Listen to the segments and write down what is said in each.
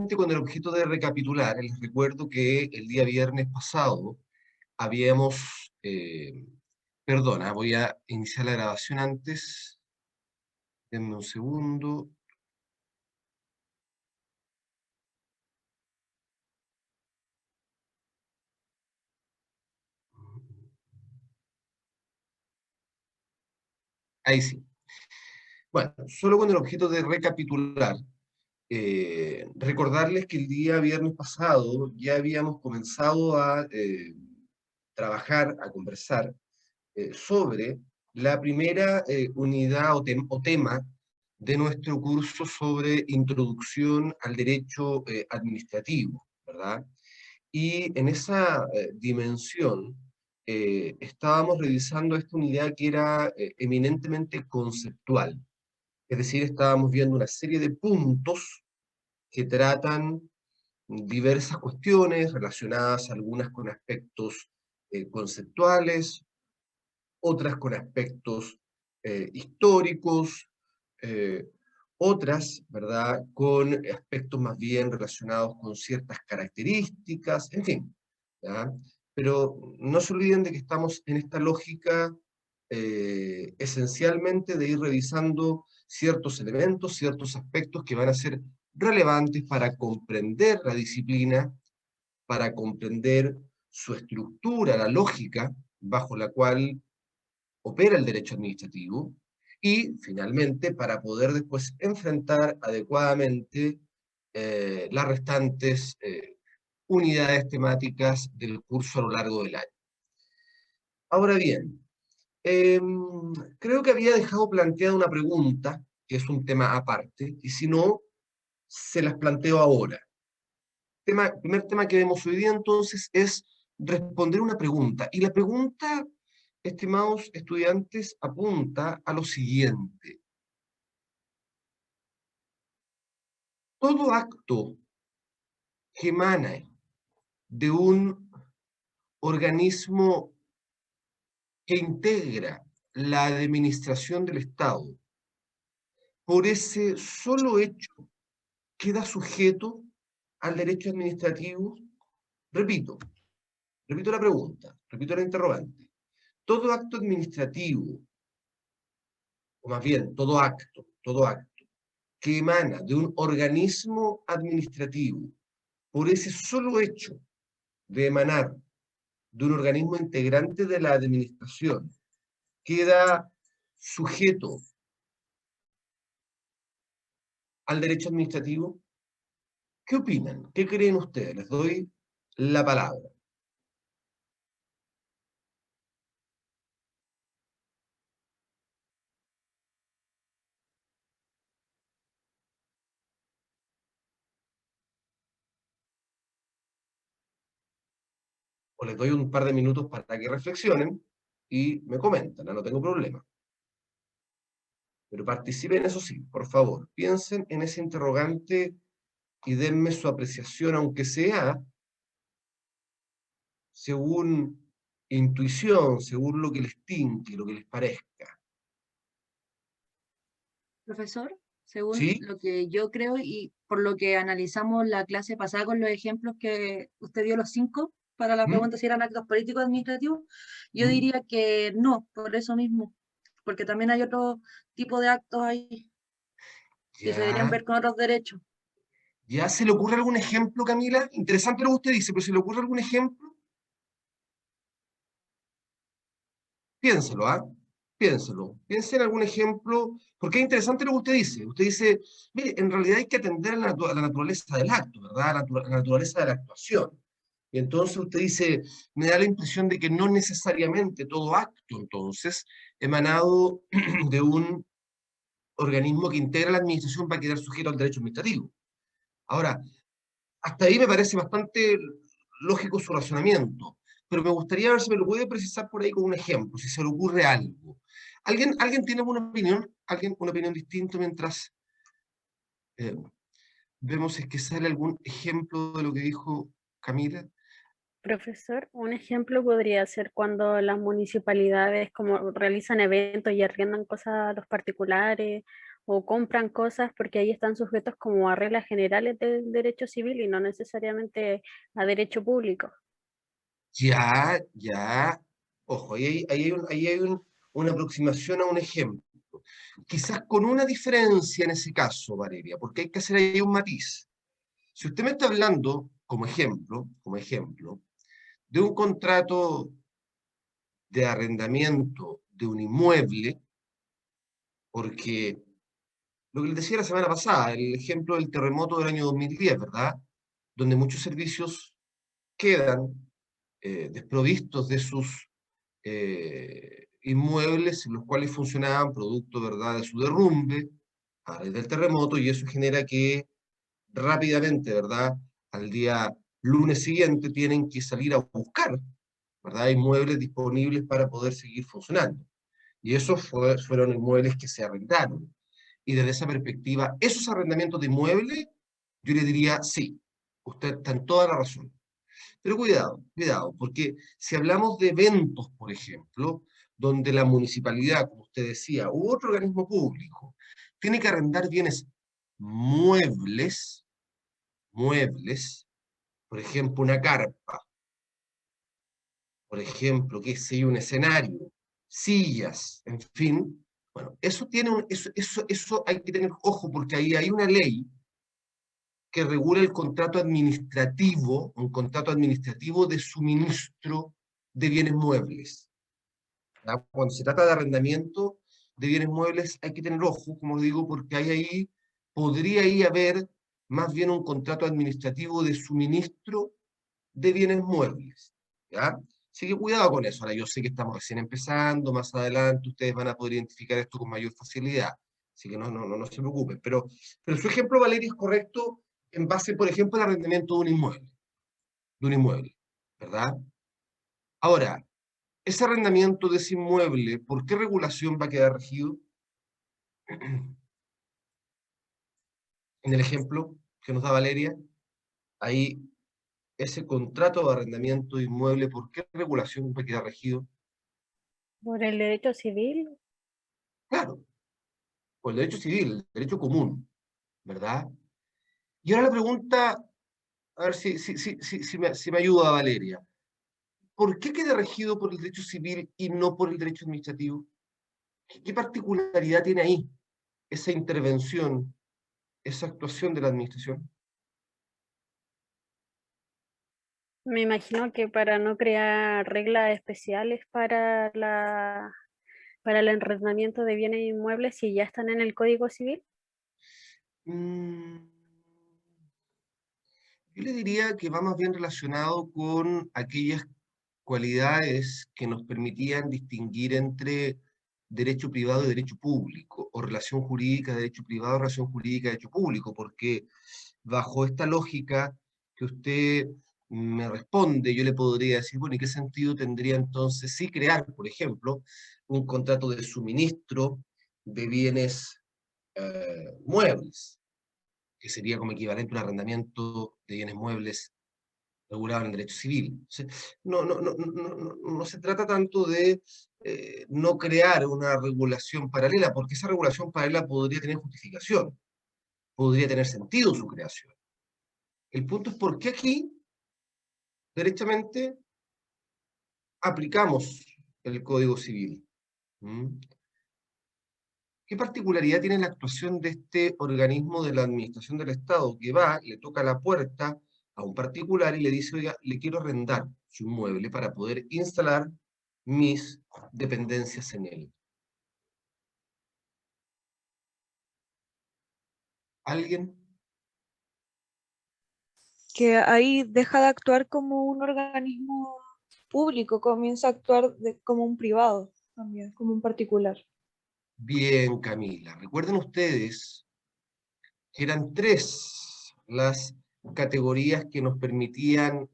solamente con el objeto de recapitular, les recuerdo que el día viernes pasado habíamos, perdona, voy a iniciar la grabación antes, denme un segundo. Ahí sí. Bueno, solo con el objeto de recapitular, recordarles que el día viernes pasado ya habíamos comenzado a trabajar, a conversar sobre la primera unidad o tema de nuestro curso sobre introducción al derecho administrativo, ¿verdad? Y en esa dimensión estábamos revisando esta unidad que era eminentemente conceptual, es decir, estábamos viendo una serie de puntos que tratan diversas cuestiones relacionadas algunas con aspectos conceptuales, otras con aspectos históricos, eh, otras, ¿verdad?, con aspectos más bien relacionados con ciertas características, en fin, ¿ya? Pero no se olviden de que estamos en esta lógica esencialmente de ir revisando ciertos elementos, ciertos aspectos que van a ser relevantes para comprender la disciplina, para comprender su estructura, la lógica bajo la cual opera el derecho administrativo y, finalmente, para poder después enfrentar adecuadamente las restantes unidades temáticas del curso a lo largo del año. Ahora bien, eh, creo que había dejado planteada una pregunta, que es un tema aparte, y si no, se las planteo ahora. El primer tema que vemos hoy día entonces es responder una pregunta. Y la pregunta, estimados estudiantes, apunta a lo siguiente. Todo acto que emana de un organismo que integra la administración del Estado, por ese solo hecho queda sujeto al derecho administrativo. Repito, repito la pregunta, repito la interrogante. Todo acto administrativo, o más bien todo acto que emana de un organismo administrativo, por ese solo hecho de emanar de un organismo integrante de la administración, queda sujeto al derecho administrativo. ¿Qué opinan? ¿Qué creen ustedes? Les doy la palabra. O les doy un par de minutos para que reflexionen y me comentan, no tengo problema. Pero participen, eso sí, por favor, piensen en ese interrogante y denme su apreciación, aunque sea según intuición, según lo que les tinque, lo que les parezca. Profesor, según ¿Sí? lo que yo creo y por lo que analizamos la clase pasada con los ejemplos que usted dio los 5 para la ¿Mm? pregunta si eran actos políticos administrativos, yo ¿Mm? diría que no, por eso mismo, porque también hay otro tipo de actos ahí que se deberían Ya. ver con otros derechos. ¿Ya se le ocurre algún ejemplo, Camila? Interesante lo que usted dice, pero ¿se le ocurre algún ejemplo? Piénselo, ¿ah? Piénselo. Piense en algún ejemplo, porque es interesante lo que usted dice. Usted dice, mire, en realidad hay que atender a la naturaleza del acto, ¿verdad? A la naturaleza de la actuación. Y entonces usted dice, me da la impresión de que no necesariamente todo acto, entonces, emanado de un organismo que integra la administración va a quedar sujeto al derecho administrativo. Ahora, hasta ahí me parece bastante lógico su razonamiento, pero me gustaría ver si me lo puede precisar por ahí con un ejemplo, si se le ocurre algo. ¿Alguien tiene alguna opinión? ¿Alguien una opinión distinta mientras eh, vemos si es que sale algún ejemplo de lo que dijo Camila? Profesor, un ejemplo podría ser cuando las municipalidades como realizan eventos y arriendan cosas a los particulares o compran cosas porque ahí están sujetos como a reglas generales del derecho civil y no necesariamente a derecho público. Ya, ya. Ojo, una aproximación a un ejemplo. Quizás con una diferencia en ese caso, Valeria, porque hay que hacer ahí un matiz. Si usted me está hablando, como ejemplo, de un contrato de arrendamiento de un inmueble, porque lo que les decía la semana pasada, el ejemplo del terremoto del año 2010, ¿verdad? Donde muchos servicios quedan desprovistos de sus inmuebles en los cuales funcionaban producto, ¿verdad?, de su derrumbe a raíz del terremoto, y eso genera que rápidamente, ¿verdad?, al día lunes siguiente tienen que salir a buscar, ¿verdad?, inmuebles disponibles para poder seguir funcionando. Y esos fueron inmuebles que se arrendaron. Y desde esa perspectiva, esos arrendamientos de inmuebles, yo le diría, sí, usted está en toda la razón. Pero cuidado, cuidado, porque si hablamos de eventos, por ejemplo, donde la municipalidad, como usted decía, u otro organismo público, tiene que arrendar bienes muebles, muebles, por ejemplo, una carpa, por ejemplo, qué sé yo, un escenario, sillas, en fin, bueno, eso tiene eso hay que tener ojo, porque ahí hay una ley que regula el contrato administrativo, un contrato administrativo de suministro de bienes muebles. ¿Ya? Cuando se trata de arrendamiento de bienes muebles hay que tener ojo, como digo, porque hay ahí, podría ahí haber más bien un contrato administrativo de suministro de bienes muebles. ¿Ya? Así que cuidado con eso. Ahora yo sé que estamos recién empezando, más adelante ustedes van a poder identificar esto con mayor facilidad. Así que no se preocupen. Pero su ejemplo, Valeria, es correcto en base, por ejemplo, al arrendamiento de un inmueble, ¿verdad? Ahora, ese arrendamiento de ese inmueble, ¿por qué regulación va a quedar regido? En el ejemplo que nos da Valeria, ahí ese contrato de arrendamiento de inmueble, ¿por qué regulación va a quedar regido? Por el derecho civil, Claro, por el derecho civil, el derecho común, ¿verdad? Y ahora la pregunta, a ver si me ayuda Valeria. ¿Por qué queda regido por el derecho civil y no por el derecho administrativo? ¿Qué particularidad tiene ahí esa intervención, esa actuación de la administración? me imagino que para no crear reglas especiales para el arrendamiento de bienes inmuebles si ya están en el Código Civil. Mm, yo le diría que va más bien relacionado con aquellas cualidades que nos permitían distinguir entre derecho privado y derecho público, o relación jurídica de derecho privado, relación jurídica de derecho público, porque bajo esta lógica que usted me responde, yo le podría decir, bueno, ¿y qué sentido tendría entonces sí crear, por ejemplo, un contrato de suministro de bienes muebles, que sería como equivalente a un arrendamiento de bienes muebles regulado en el derecho civil? Entonces, no se trata tanto de no crear una regulación paralela, porque esa regulación paralela podría tener justificación, podría tener sentido su creación. El punto es por qué aquí, derechamente, aplicamos el Código Civil. ¿Mm? ¿Qué particularidad tiene la actuación de este organismo de la administración del Estado que va, le toca la puerta a un particular y le dice, oiga, le quiero arrendar su inmueble para poder instalar mis dependencias en él? ¿Alguien? Que ahí deja de actuar como un organismo público, comienza a actuar como un privado también, como un particular. Bien, Camila. Recuerden ustedes que eran tres las categorías que nos permitían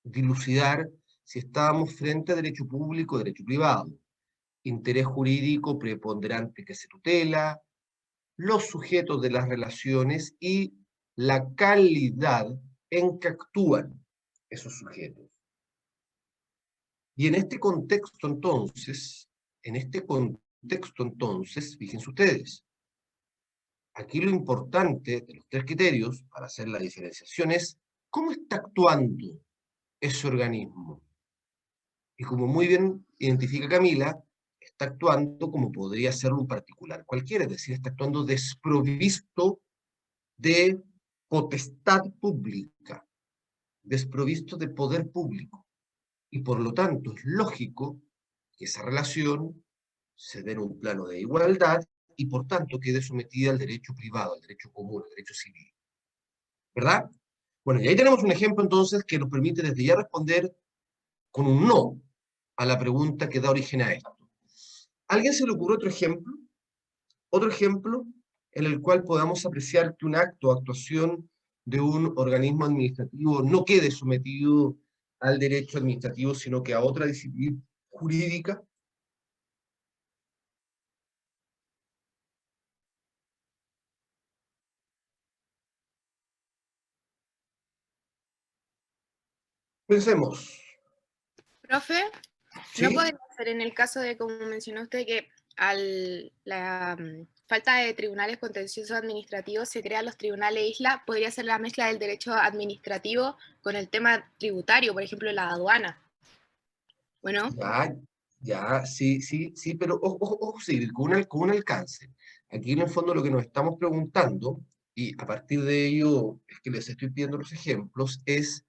dilucidar si estábamos frente a derecho público o derecho privado. Interés jurídico preponderante que se tutela, los sujetos de las relaciones y la calidad en que actúan esos sujetos. Y en este contexto entonces, fíjense ustedes, Aquí lo importante de los tres criterios para hacer la diferenciación es cómo está actuando ese organismo. Y como muy bien identifica Camila, está actuando como podría hacerlo un particular cualquiera, es decir, está actuando desprovisto de potestad pública, desprovisto de poder público. Y por lo tanto es lógico que esa relación se dé en un plano de igualdad y por tanto quede sometida al derecho privado, al derecho común, al derecho civil. ¿Verdad? Bueno, y ahí tenemos un ejemplo entonces que nos permite desde ya responder con un no a la pregunta que da origen a esto. ¿A alguien se le ocurre otro ejemplo? Otro ejemplo en el cual podamos apreciar que un acto o actuación de un organismo administrativo no quede sometido al derecho administrativo, sino que a otra disciplina jurídica. Pensemos. Profe, ¿no ¿Sí? podría ser en el caso de, como mencionó usted, que la falta de tribunales contenciosos administrativos se crean los tribunales isla, podría ser la mezcla del derecho administrativo con el tema tributario, por ejemplo, la aduana? Bueno, Ya, sí, pero ojo, sí, con un alcance. Aquí en el fondo lo que nos estamos preguntando, y a partir de ello es que les estoy pidiendo los ejemplos, es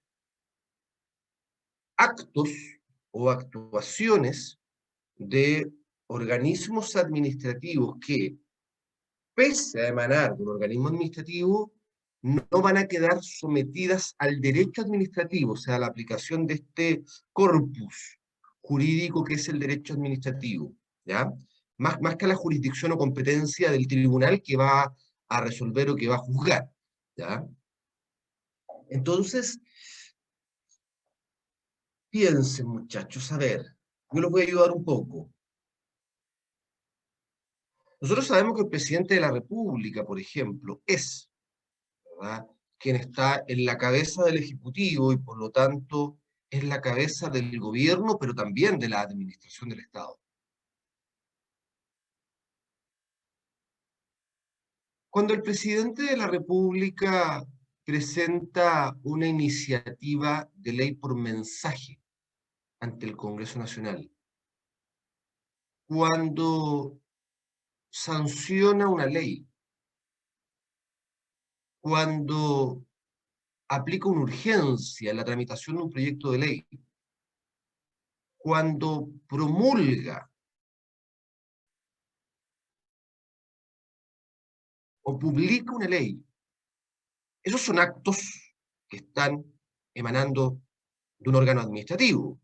actos o actuaciones de organismos administrativos que, pese a emanar de un organismo administrativo, no van a quedar sometidas al derecho administrativo, o sea, a la aplicación de este corpus jurídico que es el derecho administrativo, ¿ya? Más que a la jurisdicción o competencia del tribunal que va a resolver o que va a juzgar, ¿ya? Entonces, piensen, muchachos, a ver, yo los voy a ayudar un poco. Nosotros sabemos que el presidente de la República, por ejemplo, es, ¿verdad?, quien está en la cabeza del Ejecutivo y por lo tanto es la cabeza del gobierno, pero también de la administración del Estado. Cuando el presidente de la República presenta una iniciativa de ley por mensaje ante el Congreso Nacional, cuando sanciona una ley, cuando aplica una urgencia en la tramitación de un proyecto de ley, cuando promulga o publica una ley, esos son actos que están emanando de un órgano administrativo.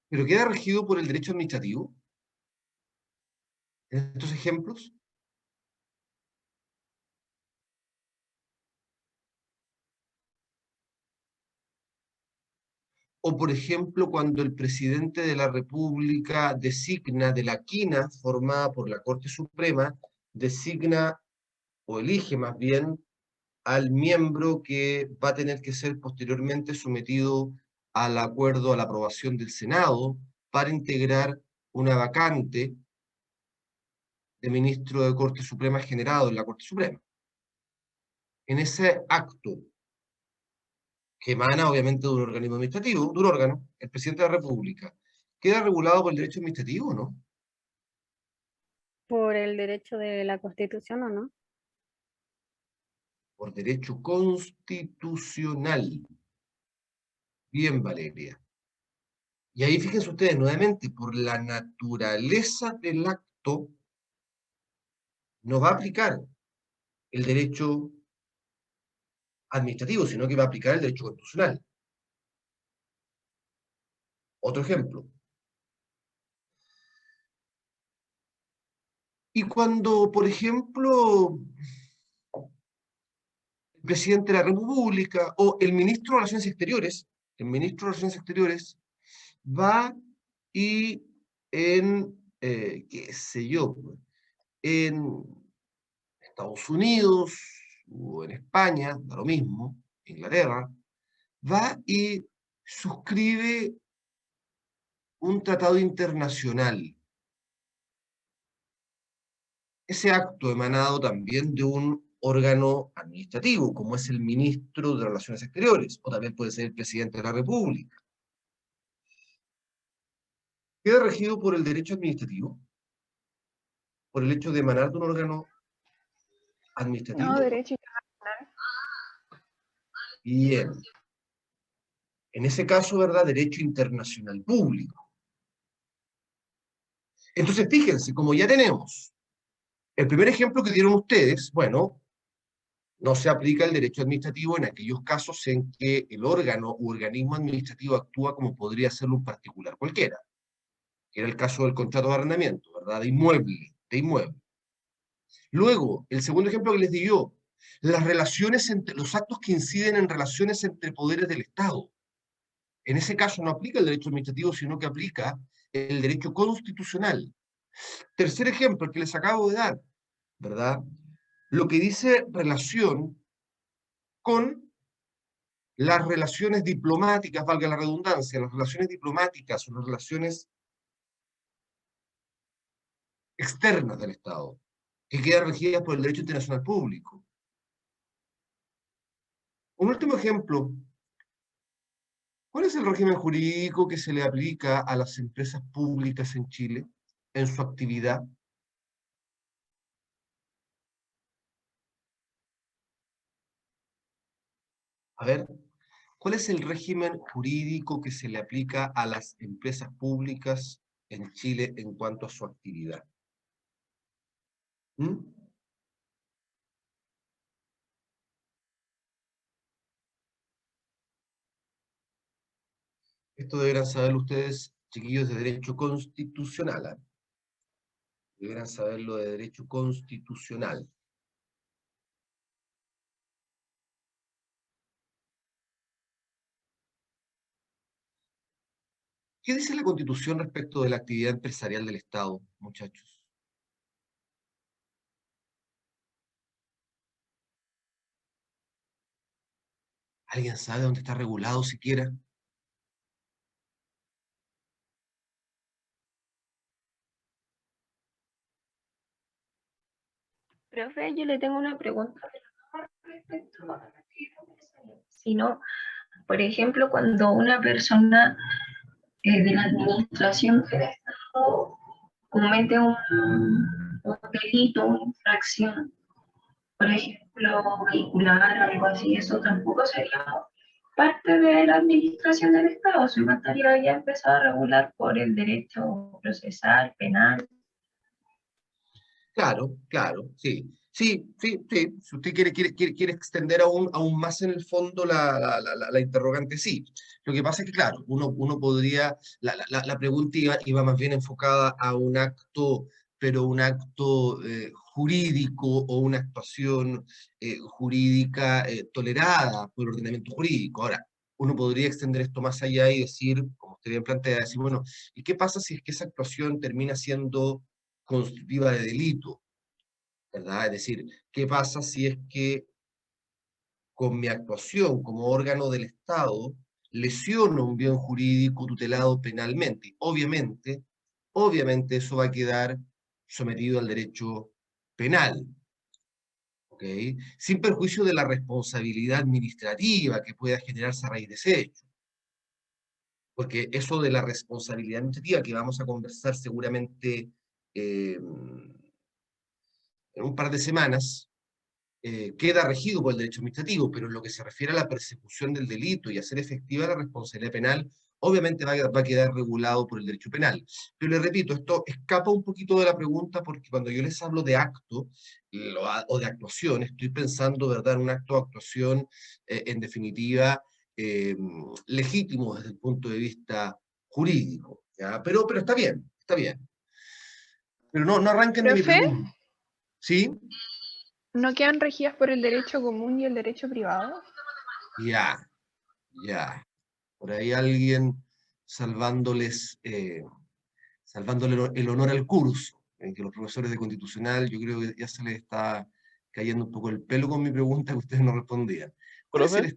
¿Pero queda regido por el derecho administrativo en estos ejemplos? O, por ejemplo, cuando el presidente de la República designa de la quina formada por la Corte Suprema, designa o elige más bien al miembro que va a tener que ser posteriormente sometido al acuerdo, a la aprobación del Senado, para integrar una vacante de ministro de Corte Suprema generado en la Corte Suprema. En ese acto, que emana obviamente de un organismo administrativo, de un órgano, el presidente de la República, ¿queda regulado por el derecho administrativo o no? Por el derecho de la Constitución, ¿o no? Por derecho constitucional. Bien, Valeria. Y ahí fíjense ustedes nuevamente, por la naturaleza del acto, no va a aplicar el derecho administrativo, sino que va a aplicar el derecho constitucional. Otro ejemplo. Y cuando, por ejemplo, el presidente de la República o el ministro de Relaciones Exteriores, el ministro de Relaciones Exteriores va y qué sé yo, en Estados Unidos o en España, da lo mismo, Inglaterra, va y suscribe un tratado internacional ese acto emanado también de un órgano administrativo, como es el ministro de Relaciones Exteriores, o también puede ser el presidente de la República. Queda regido por el derecho administrativo, por el hecho de emanar de un órgano administrativo. No, derecho. Bien. En ese caso, ¿verdad? Derecho internacional público. Entonces, fíjense, como ya tenemos el primer ejemplo que dieron ustedes, bueno, no se aplica el derecho administrativo en aquellos casos en que el órgano u organismo administrativo actúa como podría hacerlo un particular cualquiera, que era el caso del contrato de arrendamiento, ¿verdad? De inmueble. Luego, el segundo ejemplo que les di yo, las relaciones entre los actos que inciden en relaciones entre poderes del Estado. En ese caso no aplica el derecho administrativo, sino que aplica el derecho constitucional. Tercer ejemplo, el que les acabo de dar, ¿verdad? Lo que dice relación con las relaciones diplomáticas, valga la redundancia, las relaciones diplomáticas o las relaciones externas del Estado, que quedan regidas por el derecho internacional público. Un último ejemplo. ¿Cuál es el régimen jurídico que se le aplica a las empresas públicas en Chile en su actividad? A ver, ¿cuál es el régimen jurídico que se le aplica a las empresas públicas en Chile en cuanto a su actividad? ¿Mm? Esto deberán saberlo ustedes, chiquillos, de derecho constitucional. ¿Eh? Deberán saberlo de derecho constitucional. ¿Qué dice la Constitución respecto de la actividad empresarial del Estado, muchachos? ¿Alguien sabe dónde está regulado siquiera? Profe, yo le tengo una pregunta respecto a la actividad empresarial. Si no, por ejemplo, cuando una persona de la administración del Estado comete un delito, una infracción, por ejemplo, vehicular, algo así, eso tampoco sería parte de la administración del Estado, se estaría ya empezado a regular por el derecho procesal, penal. Claro, claro, sí. Sí. Si usted quiere extender aún más en el fondo la interrogante, sí. Lo que pasa es que, claro, uno podría, la pregunta iba más bien enfocada a un acto, pero un acto jurídico o una actuación jurídica tolerada por el ordenamiento jurídico. Ahora, uno podría extender esto más allá y decir, como usted bien plantea, decir, bueno, ¿y qué pasa si es que esa actuación termina siendo constitutiva de delito? ¿Verdad? Es decir, ¿qué pasa si es que con mi actuación como órgano del Estado lesiono un bien jurídico tutelado penalmente? Obviamente eso va a quedar sometido al derecho penal, ¿ok? Sin perjuicio de la responsabilidad administrativa que pueda generarse a raíz de ese hecho. Porque eso de la responsabilidad administrativa que vamos a conversar seguramente en un par de semanas, queda regido por el derecho administrativo, pero en lo que se refiere a la persecución del delito y hacer efectiva la responsabilidad penal, obviamente va a quedar regulado por el derecho penal. Pero le repito, esto escapa un poquito de la pregunta porque cuando yo les hablo de acto o de actuación, estoy pensando, ¿verdad?, en un acto de actuación, en definitiva, legítimo desde el punto de vista jurídico. ¿Ya? Pero está bien, está bien. Pero no arranquen de mi ¿Profe? pregunta. ¿Sí? ¿No quedan regidas por el derecho común y el derecho privado? Ya. Por ahí alguien salvándole el honor al curso, en que los profesores de constitucional, yo creo que ya se les está cayendo un poco el pelo con mi pregunta que ustedes no respondían. ¿Profe?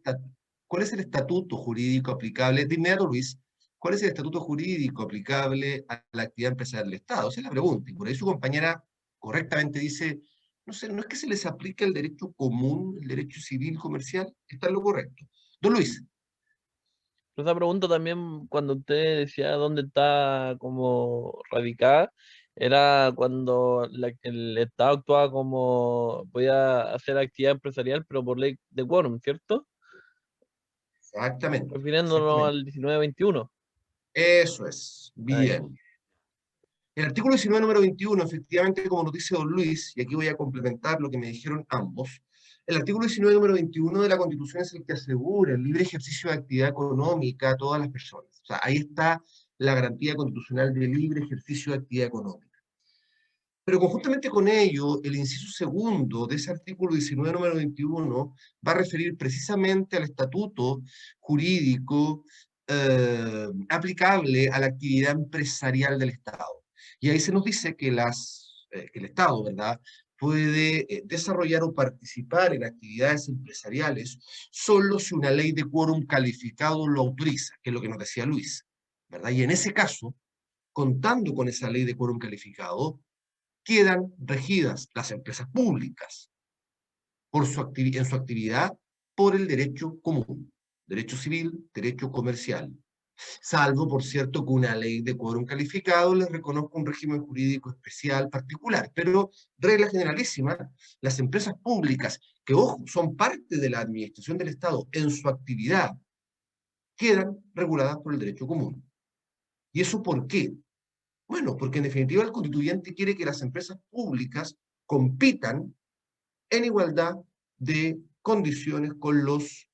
¿Cuál es el estatuto jurídico aplicable? De inmediato, Luis, ¿cuál es el estatuto jurídico aplicable a la actividad empresarial del Estado? Esa es la pregunta, y por ahí su compañera correctamente dice, no sé, no es que se les aplique el derecho común, el derecho civil comercial, está en lo correcto. Don Luis. Esa pregunta también, cuando usted decía dónde está como radicada, era cuando el Estado actuaba como, podía hacer actividad empresarial, pero por ley de quórum, ¿cierto? Exactamente, Refiriéndonos exactamente. al 1921. Eso es, Ah, ya. bien. El artículo 19, número 21, efectivamente, como nos dice don Luis, y aquí voy a complementar lo que me dijeron ambos, el artículo 19, número 21 de la Constitución es el que asegura el libre ejercicio de actividad económica a todas las personas. O sea, ahí está la garantía constitucional de libre ejercicio de actividad económica. Pero conjuntamente con ello, el inciso segundo de ese artículo 19, número 21, va a referir precisamente al estatuto jurídico aplicable a la actividad empresarial del Estado. Y ahí se nos dice que, que el Estado, ¿verdad?, puede desarrollar o participar en actividades empresariales solo si una ley de quórum calificado lo autoriza, que es lo que nos decía Luis, ¿verdad? Y en ese caso, contando con esa ley de quórum calificado, quedan regidas las empresas públicas en su actividad por el derecho común, derecho civil, derecho comercial, salvo, por cierto, que una ley de quórum calificado les reconozca un régimen jurídico especial particular. Pero, regla generalísima, las empresas públicas, que, ojo, son parte de la administración del Estado en su actividad, quedan reguladas por el derecho común. ¿Y eso por qué? Bueno, porque en definitiva el constituyente quiere que las empresas públicas compitan en igualdad de condiciones con los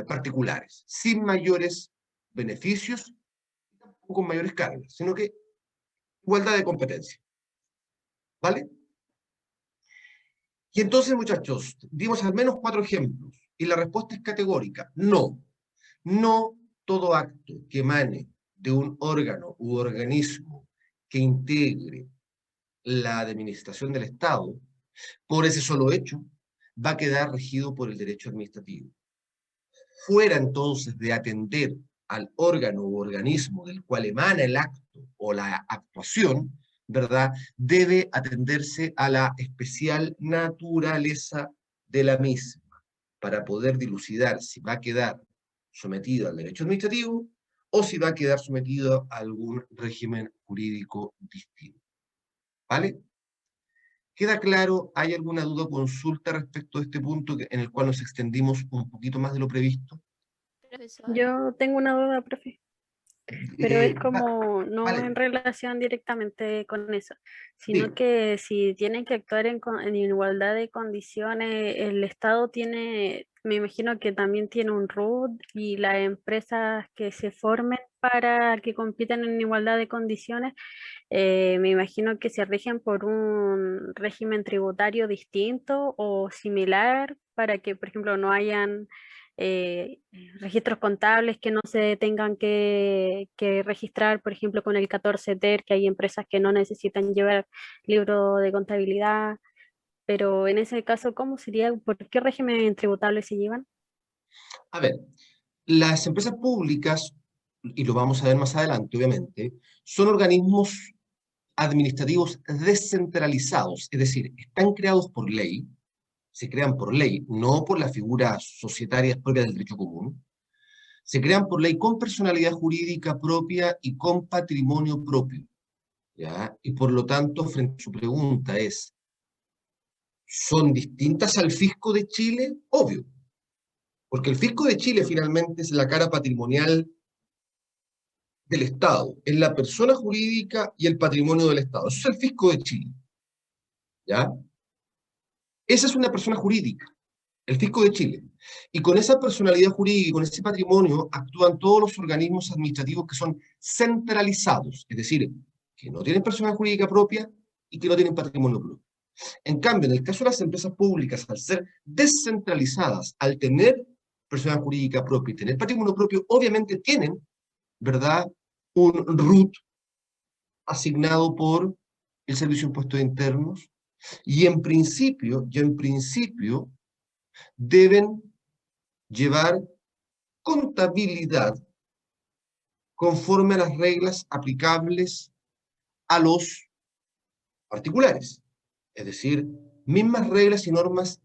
particulares, sin mayores beneficios, o con mayores cargas, sino que igualdad de competencia. ¿Vale? Y entonces, muchachos, dimos al menos 4 ejemplos, y la respuesta es categórica: no. No todo acto que emane de un órgano u organismo que integre la administración del Estado, por ese solo hecho, va a quedar regido por el derecho administrativo. Fuera entonces de atender al órgano u organismo del cual emana el acto o la actuación, ¿verdad?, debe atenderse a la especial naturaleza de la misma, para poder dilucidar si va a quedar sometido al derecho administrativo o si va a quedar sometido a algún régimen jurídico distinto. ¿Vale? ¿Queda claro? ¿Hay alguna duda o consulta respecto a este punto en el cual nos extendimos un poquito más de lo previsto? Profesor. Yo tengo una duda, profe, pero es Va- como no vale, en relación directamente con eso, diga. sino que si tienen que actuar en igualdad de condiciones, el Estado tiene, me imagino que también tiene un RUT, y las empresas que se formen para que compitan en igualdad de condiciones, me imagino que se rigen por un régimen tributario distinto o similar, para que, por ejemplo, no hayan registros contables que no se tengan que registrar, por ejemplo, con el 14 TER, que hay empresas que no necesitan llevar libro de contabilidad, pero en ese caso, ¿cómo sería? ¿Por qué régimen tributable se llevan? A ver, las empresas públicas, y lo vamos a ver más adelante, obviamente, son organismos administrativos descentralizados, es decir, están creados por ley, se crean por ley, no por las figuras societarias propias del derecho común, se crean por ley con personalidad jurídica propia y con patrimonio propio, ¿ya? Y por lo tanto, frente a su pregunta es, ¿son distintas al fisco de Chile? Obvio, porque el fisco de Chile finalmente es la cara patrimonial del Estado, es la persona jurídica y el patrimonio del Estado. Eso es el fisco de Chile, ¿ya? Esa es una persona jurídica, el fisco de Chile. Y con esa personalidad jurídica y con ese patrimonio actúan todos los organismos administrativos que son centralizados, es decir, que no tienen personalidad jurídica propia y que no tienen patrimonio propio. En cambio, en el caso de las empresas públicas, al ser descentralizadas, al tener personalidad jurídica propia y tener patrimonio propio, obviamente tienen, ¿verdad?, un RUT asignado por el Servicio de Impuestos Internos, y en principio deben llevar contabilidad conforme a las reglas aplicables a los particulares. Es decir, mismas reglas y normas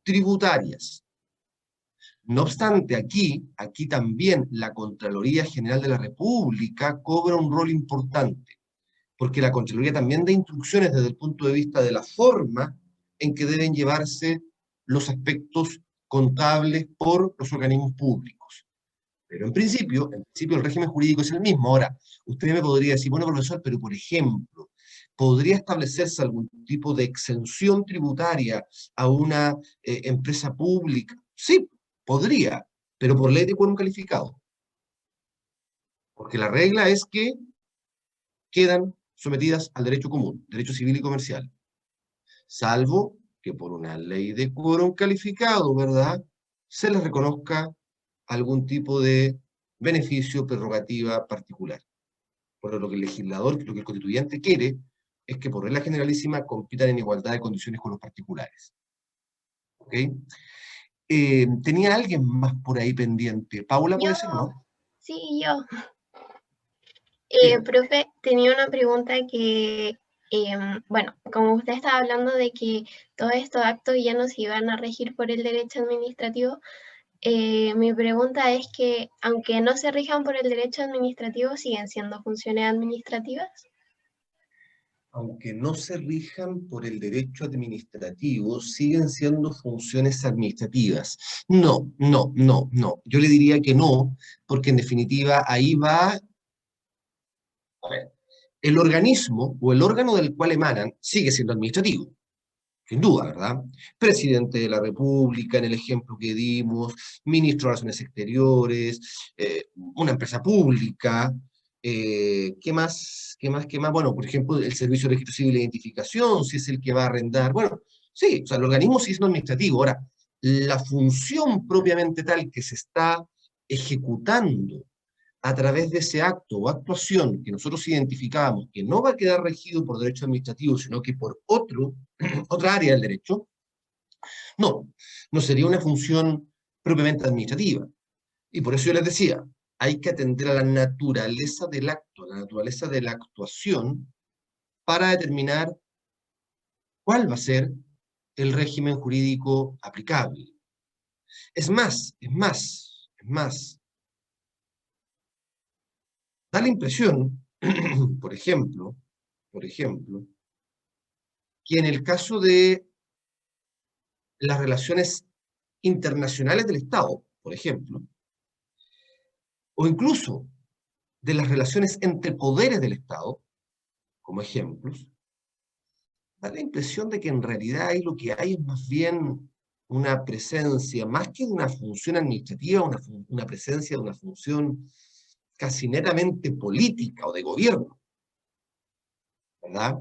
tributarias. No obstante, aquí también la Contraloría General de la República cobra un rol importante, porque la Contraloría también da instrucciones desde el punto de vista de la forma en que deben llevarse los aspectos contables por los organismos públicos. Pero en principio el régimen jurídico es el mismo. Ahora, usted me podría decir, bueno, profesor, pero por ejemplo, ¿podría establecerse algún tipo de exención tributaria a una empresa pública? Sí, podría, pero por ley de quórum calificado. Porque la regla es que quedan sometidas al derecho común, derecho civil y comercial. Salvo que por una ley de quórum calificado, ¿verdad?, se les reconozca algún tipo de beneficio, prerrogativa particular. Por lo que el legislador, lo que el constituyente quiere, es que por regla generalísima compitan en igualdad de condiciones con los particulares. ¿Ok? ¿Tenía alguien más por ahí pendiente? ¿Paula puede ser, no? Sí, yo. Dígame. Profe, tenía una pregunta que, bueno, como usted estaba hablando de que todos estos actos ya no se iban a regir por el derecho administrativo, mi pregunta es que, aunque no se rijan por el derecho administrativo, ¿siguen siendo funciones administrativas? Aunque no se rijan por el derecho administrativo, siguen siendo funciones administrativas. No. Yo le diría que no, porque en definitiva ahí va, a ver, el organismo o el órgano del cual emanan sigue siendo administrativo. Sin duda, ¿verdad? Presidente de la República, en el ejemplo que dimos, ministro de Relaciones Exteriores, una empresa pública, ¿qué más? Bueno, por ejemplo, el Servicio de Registro Civil de Identificación, si es el que va a arrendar. Bueno, sí, o sea, el organismo sí es no administrativo. Ahora, la función propiamente tal que se está ejecutando a través de ese acto o actuación que nosotros identificamos, que no va a quedar regido por derecho administrativo, sino que por otra área del derecho, no sería una función propiamente administrativa. Y por eso yo les decía, hay que atender a la naturaleza del acto, a la naturaleza de la actuación, para determinar cuál va a ser el régimen jurídico aplicable. Es más, da la impresión, por ejemplo, que en el caso de las relaciones internacionales del Estado, por ejemplo, o incluso de las relaciones entre poderes del Estado, como ejemplos, da la impresión de que en realidad ahí lo que hay es más bien una presencia, más que de una función administrativa, una presencia de una función casi netamente política o de gobierno, ¿verdad?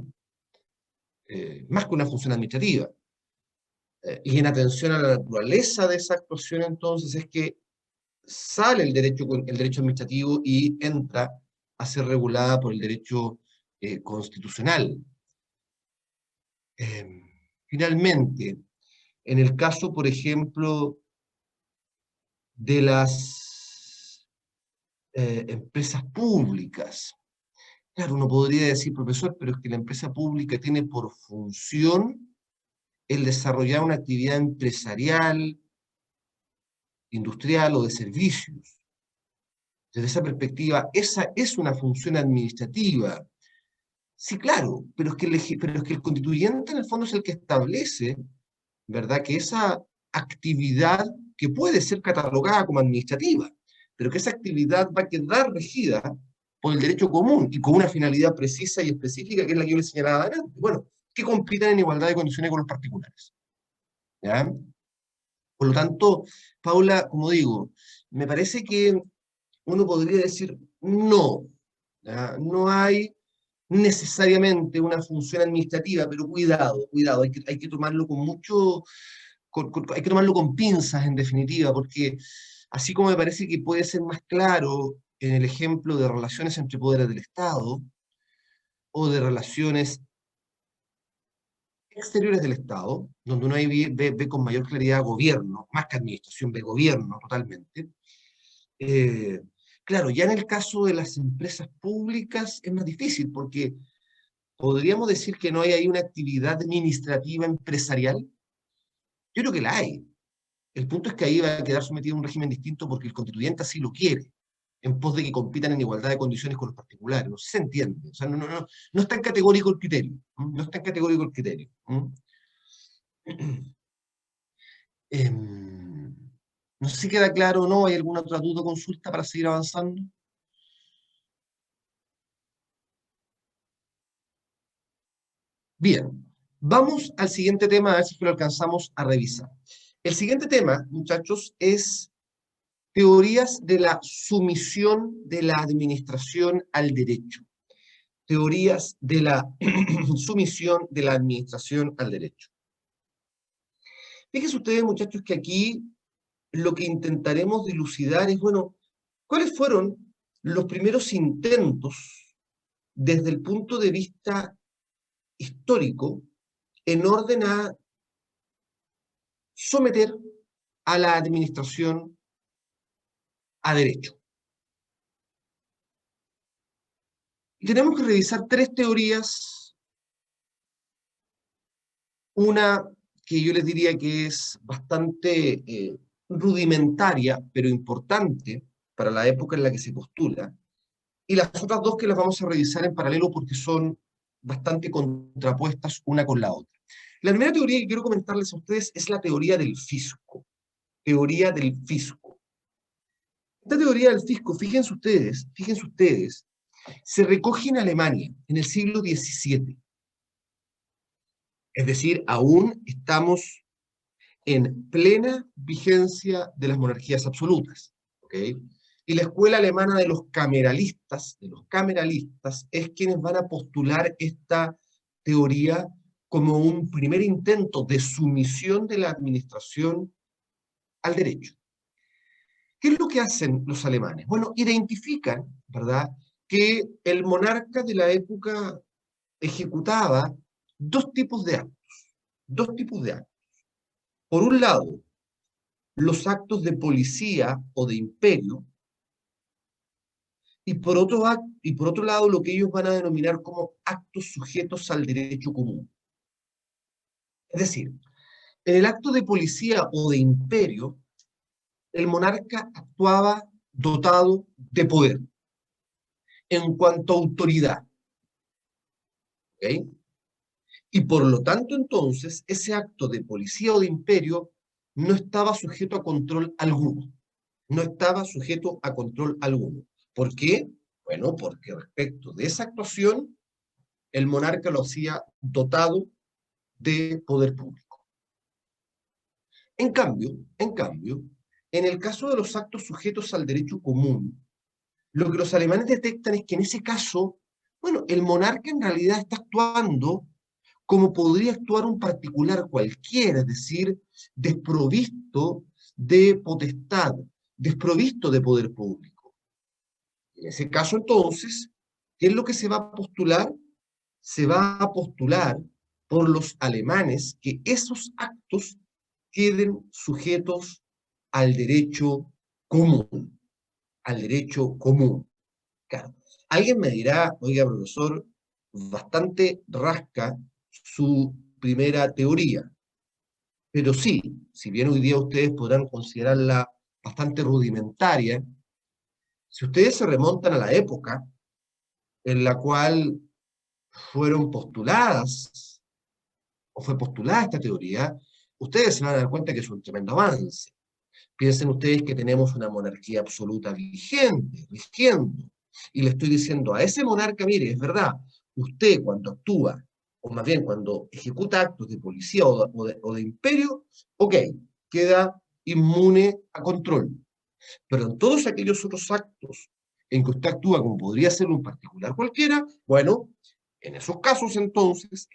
Más que una función administrativa. Y en atención a la naturaleza de esa actuación, entonces, es que sale el derecho administrativo y entra a ser regulada por el derecho constitucional. Finalmente, en el caso, por ejemplo, de las empresas públicas, claro, uno podría decir, profesor, pero es que la empresa pública tiene por función el desarrollar una actividad empresarial, industrial o de servicios. Desde esa perspectiva, esa es una función administrativa. Sí, claro, pero es que el constituyente en el fondo es el que establece, ¿verdad?, que esa actividad, que puede ser catalogada como administrativa, pero que esa actividad va a quedar regida por el derecho común y con una finalidad precisa y específica, que es la que yo les señalaba antes. Bueno, que compitan en igualdad de condiciones con los particulares. ¿Ya? Por lo tanto, Paula, como digo, me parece que uno podría decir no, ¿ya? No hay necesariamente una función administrativa, pero cuidado, hay que tomarlo con mucho, hay que tomarlo con pinzas en definitiva, porque así como me parece que puede ser más claro en el ejemplo de relaciones entre poderes del Estado, o de relaciones exteriores del Estado, donde uno ahí ve con mayor claridad gobierno, más que administración, ve gobierno totalmente. Claro, ya en el caso de las empresas públicas es más difícil, porque ¿podríamos decir que no hay ahí una actividad administrativa empresarial? Yo creo que la hay. El punto es que ahí va a quedar sometido a un régimen distinto porque el constituyente así lo quiere, en pos de que compitan en igualdad de condiciones con los particulares. No sé si se entiende. O sea, no es tan categórico el criterio. No es tan categórico el criterio. No sé si queda claro o no. ¿Hay alguna otra duda o consulta para seguir avanzando? Bien, vamos al siguiente tema, a ver si lo alcanzamos a revisar. El siguiente tema, muchachos, es teorías de la sumisión de la administración al derecho. Teorías de la sumisión de la administración al derecho. Fíjense ustedes, muchachos, que aquí lo que intentaremos dilucidar es, bueno, ¿cuáles fueron los primeros intentos desde el punto de vista histórico en orden a someter a la administración a derecho? Y tenemos que revisar tres teorías. Una que yo les diría que es bastante rudimentaria, pero importante para la época en la que se postula, y las otras dos que las vamos a revisar en paralelo porque son bastante contrapuestas una con la otra. La primera teoría que quiero comentarles a ustedes es la teoría del fisco. Teoría del fisco. Esta teoría del fisco, fíjense ustedes, se recoge en Alemania en el siglo XVII. Es decir, aún estamos en plena vigencia de las monarquías absolutas. ¿Okay? Y la escuela alemana de los cameralistas, es quienes van a postular esta teoría como un primer intento de sumisión de la administración al derecho. ¿Qué es lo que hacen los alemanes? Bueno, identifican, ¿verdad?, que el monarca de la época ejecutaba dos tipos de actos. Por un lado, los actos de policía o de imperio, y por otro lado lo que ellos van a denominar como actos sujetos al derecho común. Es decir, en el acto de policía o de imperio, el monarca actuaba dotado de poder en cuanto a autoridad. ¿Okay? Y por lo tanto, entonces, ese acto de policía o de imperio no estaba sujeto a control alguno. No estaba sujeto a control alguno. ¿Por qué? Bueno, porque respecto de esa actuación, el monarca lo hacía dotado de poder público. En cambio, en el caso de los actos sujetos al derecho común, lo que los alemanes detectan es que en ese caso, bueno, el monarca en realidad está actuando como podría actuar un particular cualquiera, es decir, desprovisto de potestad, desprovisto de poder público. En ese caso, entonces, ¿qué es lo que se va a postular? Se va a postular por los alemanes que esos actos queden sujetos al derecho común. Al derecho común. Claro. Alguien me dirá, oiga, profesor, bastante rasca su primera teoría. Pero sí, si bien hoy día ustedes podrán considerarla bastante rudimentaria, si ustedes se remontan a la época en la cual fueron postuladas, o fue postulada esta teoría, ustedes se van a dar cuenta que es un tremendo avance. Piensen ustedes que tenemos una monarquía absoluta rigiendo, y le estoy diciendo a ese monarca, mire, es verdad, usted cuando actúa, o más bien cuando ejecuta actos de policía o de imperio, ok, queda inmune a control. Pero en todos aquellos otros actos en que usted actúa como podría ser un particular cualquiera, bueno, en esos casos entonces,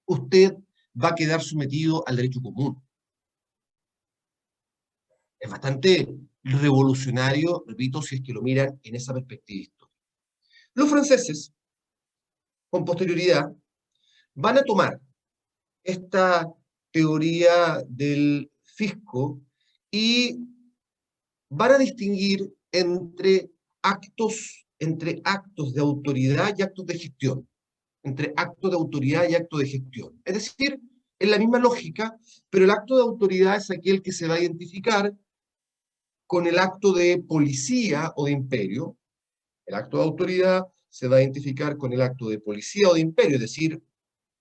usted va a quedar sometido al derecho común. Es bastante revolucionario, repito, si es que lo miran en esa perspectiva histórica. Los franceses, con posterioridad, van a tomar esta teoría del fisco y van a distinguir entre actos entre actos de autoridad y actos de gestión. Entre actos de autoridad y actos de gestión. Es decir, es la misma lógica, pero el acto de autoridad es aquel que se va a identificar con el acto de policía o de imperio. El acto de autoridad se va a identificar con el acto de policía o de imperio, es decir,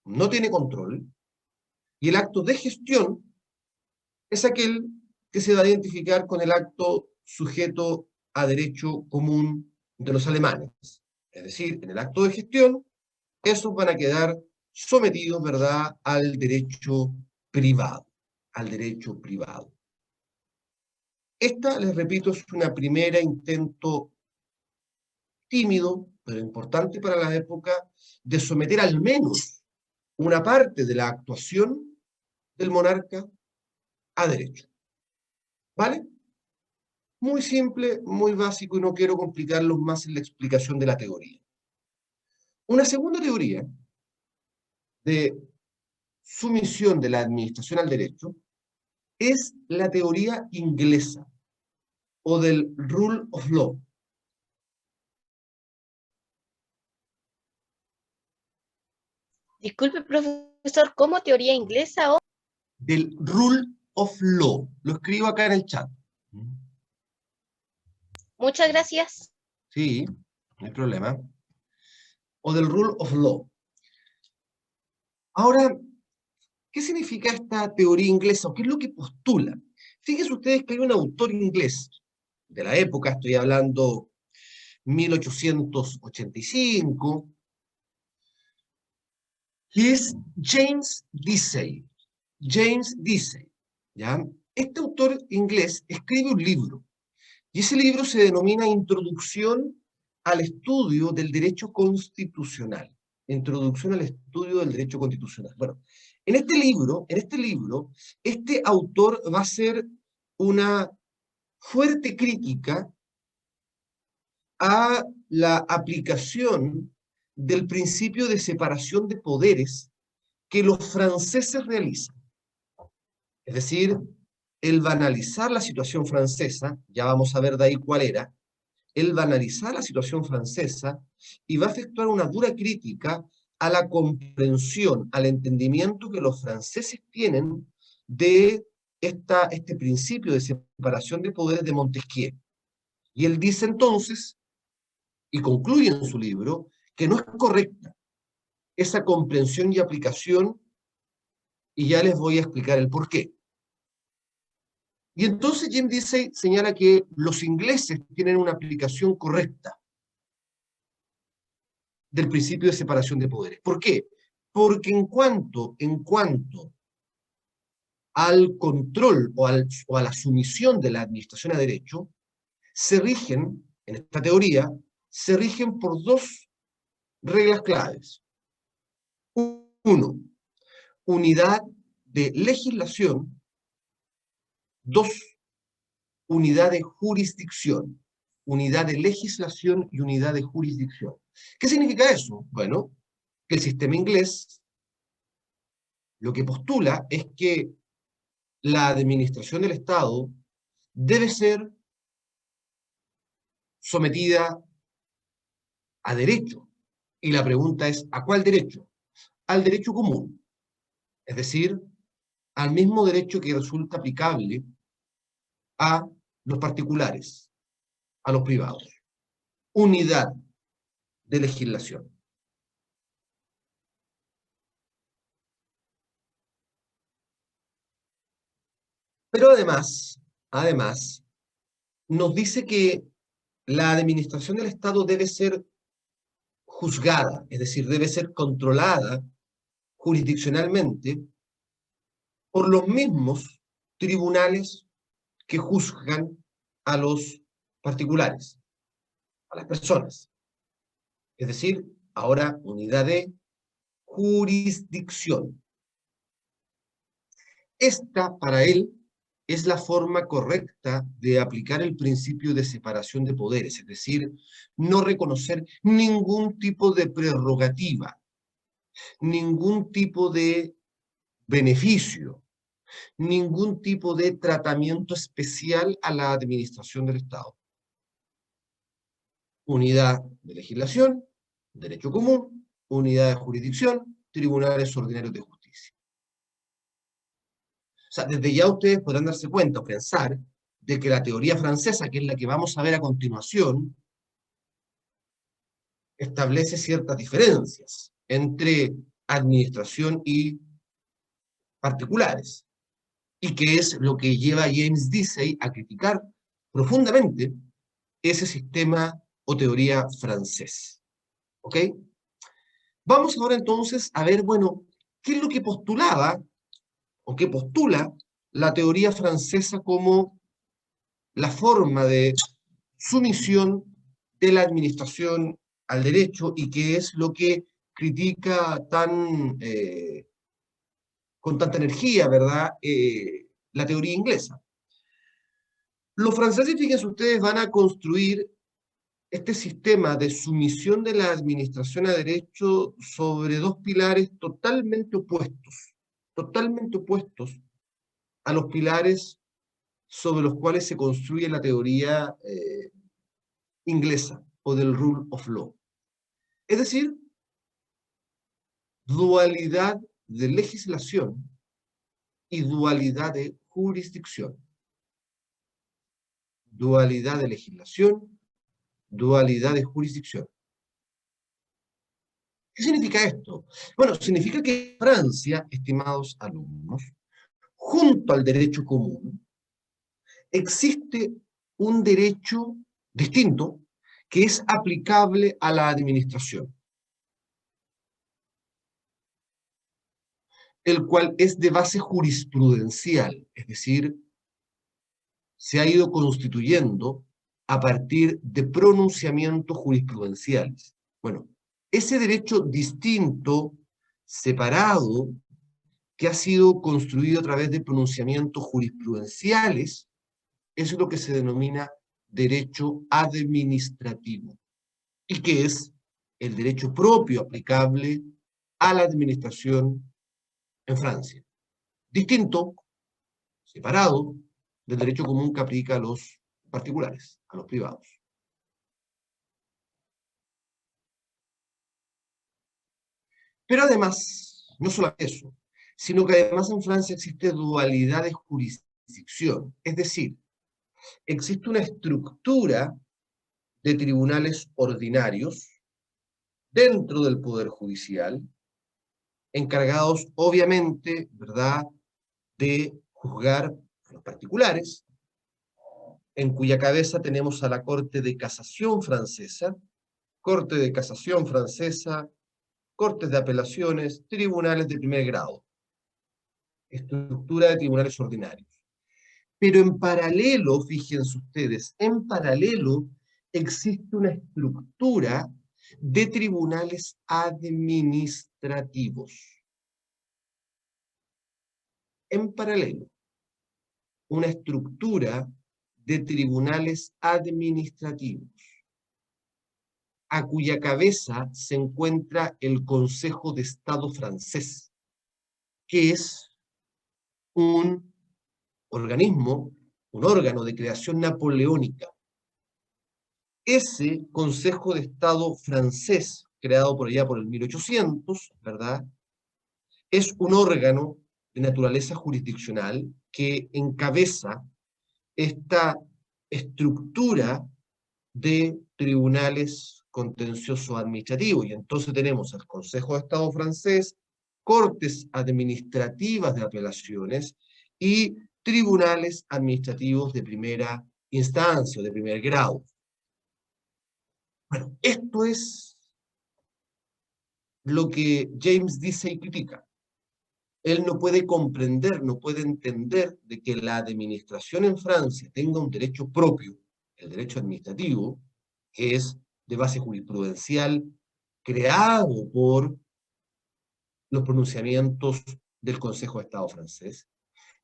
no tiene control. Y el acto de gestión es aquel que se va a identificar con el acto sujeto a derecho común de los alemanes. Es decir, en el acto de gestión, esos van a quedar sometidos, ¿verdad?, al derecho privado. Al derecho privado. Esta, les repito, es una primera intento tímido, pero importante para la época, de someter al menos una parte de la actuación del monarca a derecho. ¿Vale? Muy simple, muy básico, y no quiero complicarlos más en la explicación de la teoría. Una segunda teoría de sumisión de la administración al derecho es la teoría inglesa, o del rule of law. Disculpe, profesor, ¿cómo teoría inglesa o...? Del rule of law. Lo escribo acá en el chat. Muchas gracias. Sí, no hay problema. O del rule of law. Ahora, ¿qué significa esta teoría inglesa? ¿O qué es lo que postula? Fíjense ustedes que hay un autor inglés de la época, estoy hablando 1885, que es James Deasy. James Deasy, ¿ya? Este autor inglés escribe un libro, y ese libro se denomina Introducción al estudio del derecho constitucional. Introducción al estudio del derecho constitucional. Bueno, en este libro, este autor va a hacer una fuerte crítica a la aplicación del principio de separación de poderes que los franceses realizan. Es decir, él va a analizar la situación francesa, ya vamos a ver de ahí cuál era, él va a analizar la situación francesa y va a efectuar una dura crítica a la comprensión, al entendimiento que los franceses tienen de este principio de separación de poderes de Montesquieu. Y él dice entonces, y concluye en su libro, que no es correcta esa comprensión y aplicación, y ya les voy a explicar el por qué. Y entonces James Deasy señala que los ingleses tienen una aplicación correcta del principio de separación de poderes. ¿Por qué? Porque en cuanto al control o a la sumisión de la administración a derecho, se rigen, en esta teoría, se rigen por dos reglas claves. Uno, unidad de legislación. Dos, unidad de jurisdicción. Unidad de legislación y unidad de jurisdicción. ¿Qué significa eso? Bueno, que el sistema inglés lo que postula es que la administración del Estado debe ser sometida a derecho. Y la pregunta es, ¿a cuál derecho? Al derecho común. Es decir, al mismo derecho que resulta aplicable a los particulares, a los privados. Unidad de legislación. Pero además, nos dice que la administración del Estado debe ser juzgada, es decir, debe ser controlada jurisdiccionalmente por los mismos tribunales que juzgan a los particulares, a las personas. Es decir, ahora unidad de jurisdicción. Esta, para él, es la forma correcta de aplicar el principio de separación de poderes, es decir, no reconocer ningún tipo de prerrogativa, ningún tipo de beneficio, ningún tipo de tratamiento especial a la administración del Estado. unidad de legislación, derecho común, unidad de jurisdicción, tribunales ordinarios de justicia. O sea, desde ya ustedes podrán darse cuenta o pensar de que la teoría francesa, que es la que vamos a ver a continuación, establece ciertas diferencias entre administración y particulares, y que es lo que lleva a James Dicey a criticar profundamente ese sistema o teoría francés. ¿Ok? Vamos ahora entonces a ver, bueno, qué es lo que postulaba, o qué postula la teoría francesa como la forma de sumisión de la administración al derecho, y qué es lo que critica con tanta energía, ¿verdad?, la teoría inglesa. Los franceses, fíjense ustedes, van a construir este sistema de sumisión de la administración a derecho sobre dos pilares totalmente opuestos a los pilares sobre los cuales se construye la teoría inglesa o del rule of law. Es decir, dualidad de legislación y dualidad de jurisdicción. Dualidad de legislación, dualidad de jurisdicción. ¿Qué significa esto? Bueno, significa que Francia, estimados alumnos, junto al derecho común, existe un derecho distinto que es aplicable a la administración, el cual es de base jurisprudencial, es decir, se ha ido constituyendo a partir de pronunciamientos jurisprudenciales. Bueno, ese derecho distinto, separado, que ha sido construido a través de pronunciamientos jurisprudenciales, es lo que se denomina derecho administrativo, y que es el derecho propio aplicable a la administración en Francia. Distinto, separado, del derecho común que aplica a los particulares, a los privados. Pero además, no solo eso, sino que además en Francia existe dualidad de jurisdicción, es decir, existe una estructura de tribunales ordinarios dentro del Poder Judicial, encargados obviamente, ¿verdad?, de juzgar a los particulares, en cuya cabeza tenemos a la Corte de Casación francesa, Corte de Casación francesa, Cortes de Apelaciones, tribunales de primer grado, estructura de tribunales ordinarios. Pero en paralelo, fíjense ustedes, en paralelo existe una estructura de tribunales administrativos. En paralelo, una estructura de tribunales administrativos, a cuya cabeza se encuentra el Consejo de Estado francés, que es un organismo, un órgano de creación napoleónica. Ese Consejo de Estado francés, creado por allá por el 1800, ¿verdad?, es un órgano de naturaleza jurisdiccional que encabeza esta estructura de tribunales contencioso administrativos. Y entonces tenemos el Consejo de Estado francés, cortes administrativas de apelaciones y tribunales administrativos de primera instancia o de primer grado. Bueno, esto es lo que James Dicey critica. Él no puede comprender, no puede entender de que la administración en Francia tenga un derecho propio, el derecho administrativo, que es de base jurisprudencial, creado por los pronunciamientos del Consejo de Estado francés,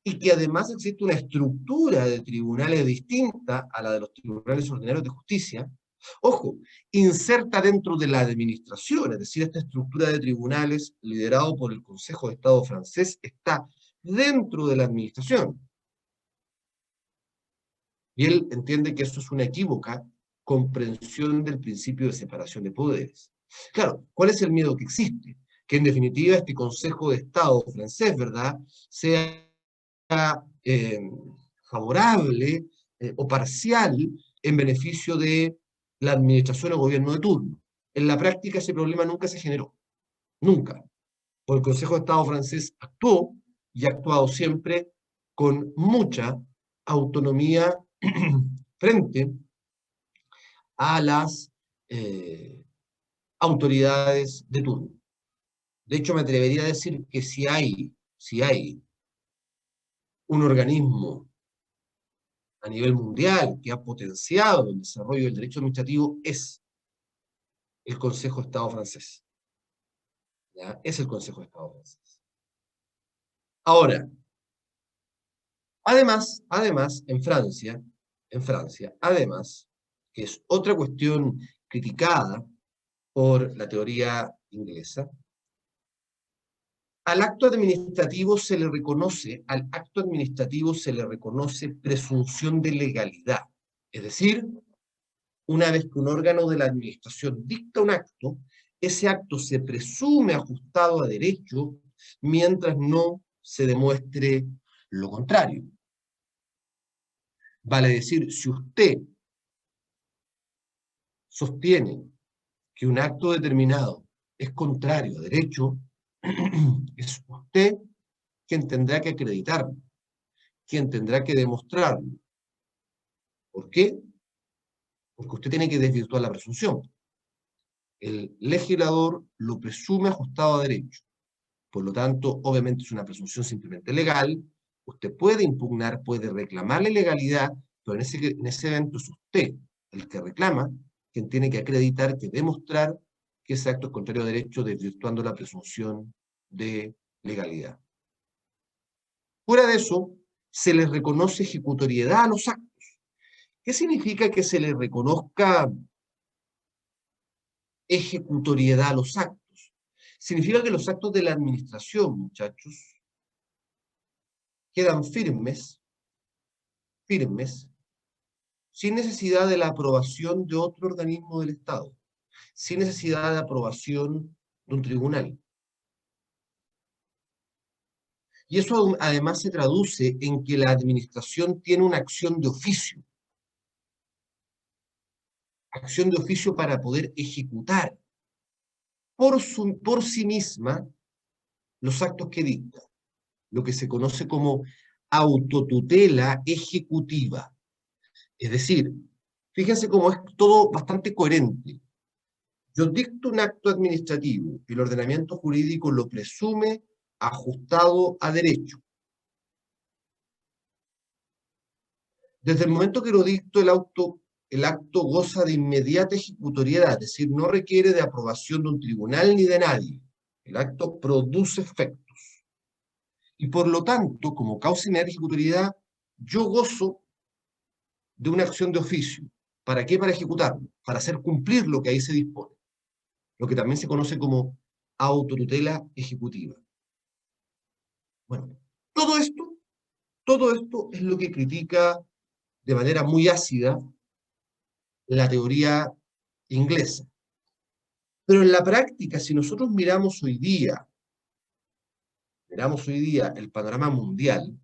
y que además existe una estructura de tribunales distinta a la de los tribunales ordinarios de justicia, ojo, inserta dentro de la administración, es decir, esta estructura de tribunales liderado por el Consejo de Estado francés está dentro de la administración. Y él entiende que eso es una equívoca comprensión del principio de separación de poderes. Claro, ¿cuál es el miedo que existe? Que en definitiva este Consejo de Estado francés, ¿verdad?, sea favorable o parcial en beneficio de la administración o gobierno de turno. En la práctica ese problema nunca se generó, nunca. Porque el Consejo de Estado francés actuó y ha actuado siempre con mucha autonomía frente a las autoridades de turno. De hecho, me atrevería a decir que si hay un organismo a nivel mundial que ha potenciado el desarrollo del derecho administrativo, es el Consejo de Estado francés. ¿Ya? Es el Consejo de Estado francés. Ahora, además, en Francia, además, que es otra cuestión criticada por la teoría inglesa, al acto administrativo se le reconoce presunción de legalidad. Es decir, una vez que un órgano de la administración dicta un acto, ese acto se presume ajustado a derecho mientras no se demuestre lo contrario. Vale decir, si usted sostiene que un acto determinado es contrario a derecho, es usted quien tendrá que acreditarlo, quien tendrá que demostrarlo. ¿Por qué? Porque usted tiene que desvirtuar la presunción. El legislador lo presume ajustado a derecho. Por lo tanto, obviamente es una presunción simplemente legal. Usted puede impugnar, puede reclamar la ilegalidad, pero en ese evento es usted el que reclama, quien tiene que acreditar, que demostrar que ese acto es contrario a derecho, desvirtuando la presunción de legalidad. Fuera de eso, se les reconoce ejecutoriedad a los actos. ¿Qué significa que se les reconozca ejecutoriedad a los actos? Significa que los actos de la administración, muchachos, quedan firmes, sin necesidad de la aprobación de otro organismo del Estado, sin necesidad de aprobación de un tribunal. Y eso además se traduce en que la administración tiene una acción de oficio. Acción de oficio para poder ejecutar por sí misma los actos que dicta, lo que se conoce como autotutela ejecutiva. Es decir, fíjense cómo es todo bastante coherente. Yo dicto un acto administrativo y el ordenamiento jurídico lo presume ajustado a derecho. Desde el momento que lo dicto, el acto goza de inmediata ejecutoriedad, es decir, no requiere de aprobación de un tribunal ni de nadie. El acto produce efectos. Y por lo tanto, como causa de inmediata ejecutoriedad, yo gozo de una acción de oficio. ¿Para qué? Para ejecutarlo, para hacer cumplir lo que ahí se dispone. Lo que también se conoce como autotutela ejecutiva. Bueno, todo esto es lo que critica de manera muy ácida la teoría inglesa. Pero en la práctica, si nosotros miramos hoy día el panorama mundial,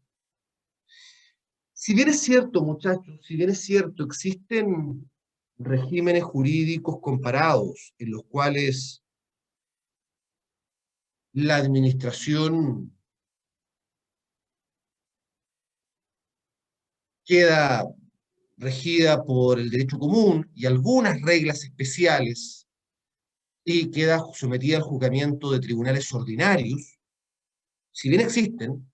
si bien es cierto, muchachos, si bien es cierto, existen regímenes jurídicos comparados en los cuales la administración queda regida por el derecho común y algunas reglas especiales y queda sometida al juzgamiento de tribunales ordinarios, si bien existen,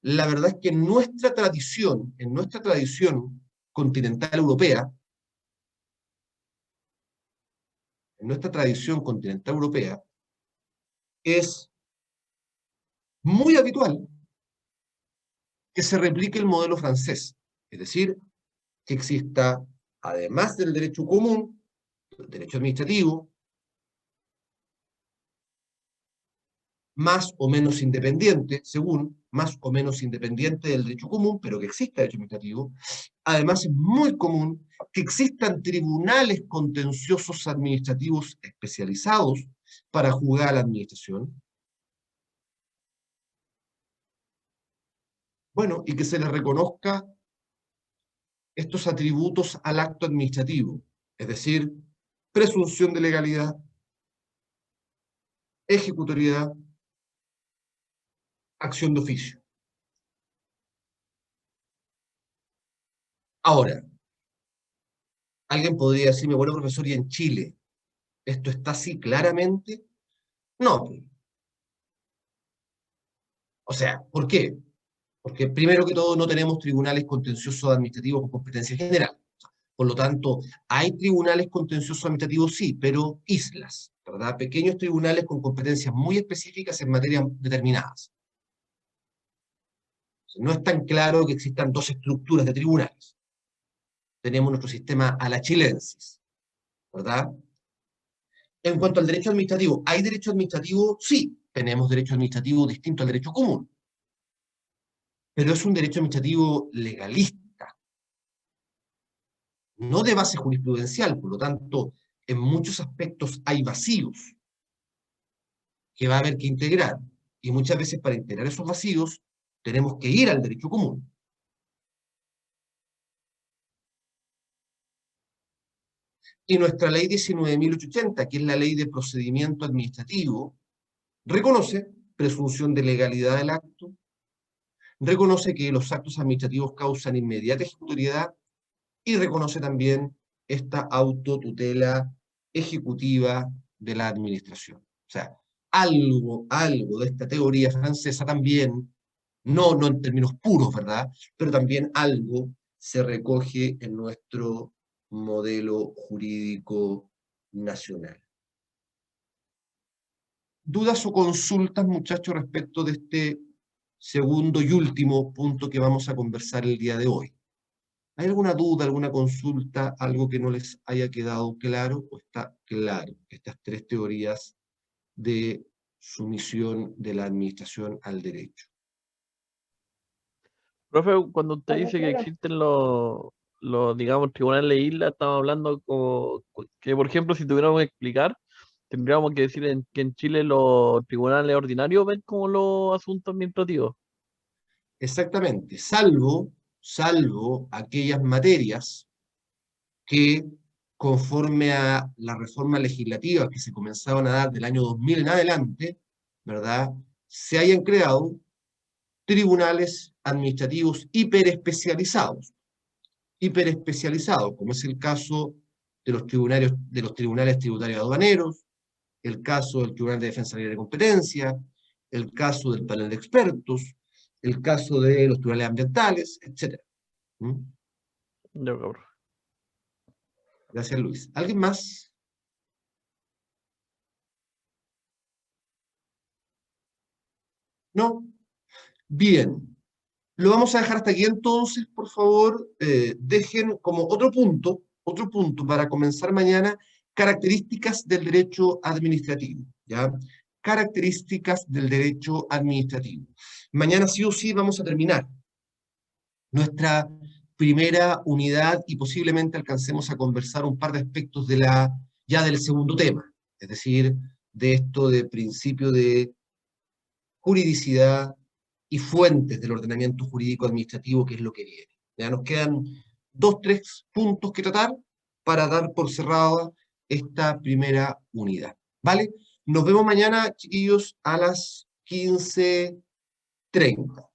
la verdad es que en nuestra tradición continental europea, es muy habitual que se replique el modelo francés, es decir, que exista, además del derecho común, el derecho administrativo, más o menos independiente, más o menos independiente del derecho común, pero que exista derecho administrativo, Además, es muy común que existan tribunales contenciosos administrativos especializados para juzgar a la administración. Bueno, y que se les reconozca estos atributos al acto administrativo, es decir, presunción de legalidad, ejecutoriedad, acción de oficio. Ahora, alguien podría decirme, bueno, profesor, ¿y en Chile esto está así claramente? No. O sea, ¿por qué? Porque primero que todo no tenemos tribunales contenciosos administrativos con competencia general. Por lo tanto, hay tribunales contenciosos administrativos, sí, pero islas, ¿verdad? Pequeños tribunales con competencias muy específicas en materias determinadas. No es tan claro que existan dos estructuras de tribunales. Tenemos nuestro sistema a la chilensis, ¿verdad? En cuanto al derecho administrativo, ¿hay derecho administrativo? Sí, tenemos derecho administrativo distinto al derecho común. Pero es un derecho administrativo legalista, no de base jurisprudencial, por lo tanto, en muchos aspectos hay vacíos que va a haber que integrar, y muchas veces para integrar esos vacíos tenemos que ir al derecho común. Y nuestra ley 19.880, que es la ley de procedimiento administrativo, reconoce presunción de legalidad del acto, reconoce que los actos administrativos causan inmediata ejecutoriedad y reconoce también esta autotutela ejecutiva de la administración. O sea, algo de esta teoría francesa también, no en términos puros, ¿verdad? Pero también algo se recoge en nuestro modelo jurídico nacional. ¿Dudas o consultas, muchachos, respecto de este segundo y último punto que vamos a conversar el día de hoy? ¿Hay alguna duda, alguna consulta, algo que no les haya quedado claro? ¿O está claro estas tres teorías de sumisión de la administración al derecho? Profe, cuando usted dice que existen digamos, tribunales de isla, estamos hablando como que, por ejemplo, si tuviéramos que explicar, tendríamos que decir que en Chile los tribunales ordinarios ven como los asuntos administrativos. Exactamente, salvo aquellas materias que, conforme a las reformas legislativas que se comenzaban a dar del año 2000 en adelante, ¿verdad?, se hayan creado tribunales administrativos hiperespecializados, como es el caso de los tribunales tributarios aduaneros, el caso del Tribunal de Defensa Libre de Competencia, el caso del panel de expertos, el caso de los tribunales ambientales, etc. Gracias, Luis. ¿Alguien más? ¿No? Bien. Lo vamos a dejar hasta aquí entonces, por favor. Dejen como otro punto para comenzar mañana, características del derecho administrativo, ¿ya? Características del derecho administrativo. Mañana sí o sí vamos a terminar nuestra primera unidad y posiblemente alcancemos a conversar un par de aspectos ya del segundo tema, es decir, de esto de principio de juridicidad y fuentes del ordenamiento jurídico administrativo, que es lo que viene. Ya nos quedan 2, 3 puntos que tratar para dar por cerrada esta primera unidad. ¿Vale? Nos vemos mañana, chiquillos, a las 15:30.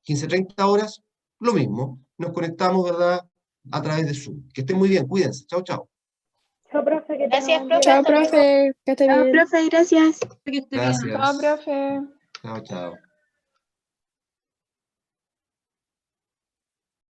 15:30 horas, lo mismo. Nos conectamos, ¿verdad?, a través de Zoom. Que estén muy bien, cuídense. Chao, chao. Chao, profe. Gracias, profe. Chao, profe. Que esté bien. Profe, gracias. Gracias. Chao, profe. Chao, chao.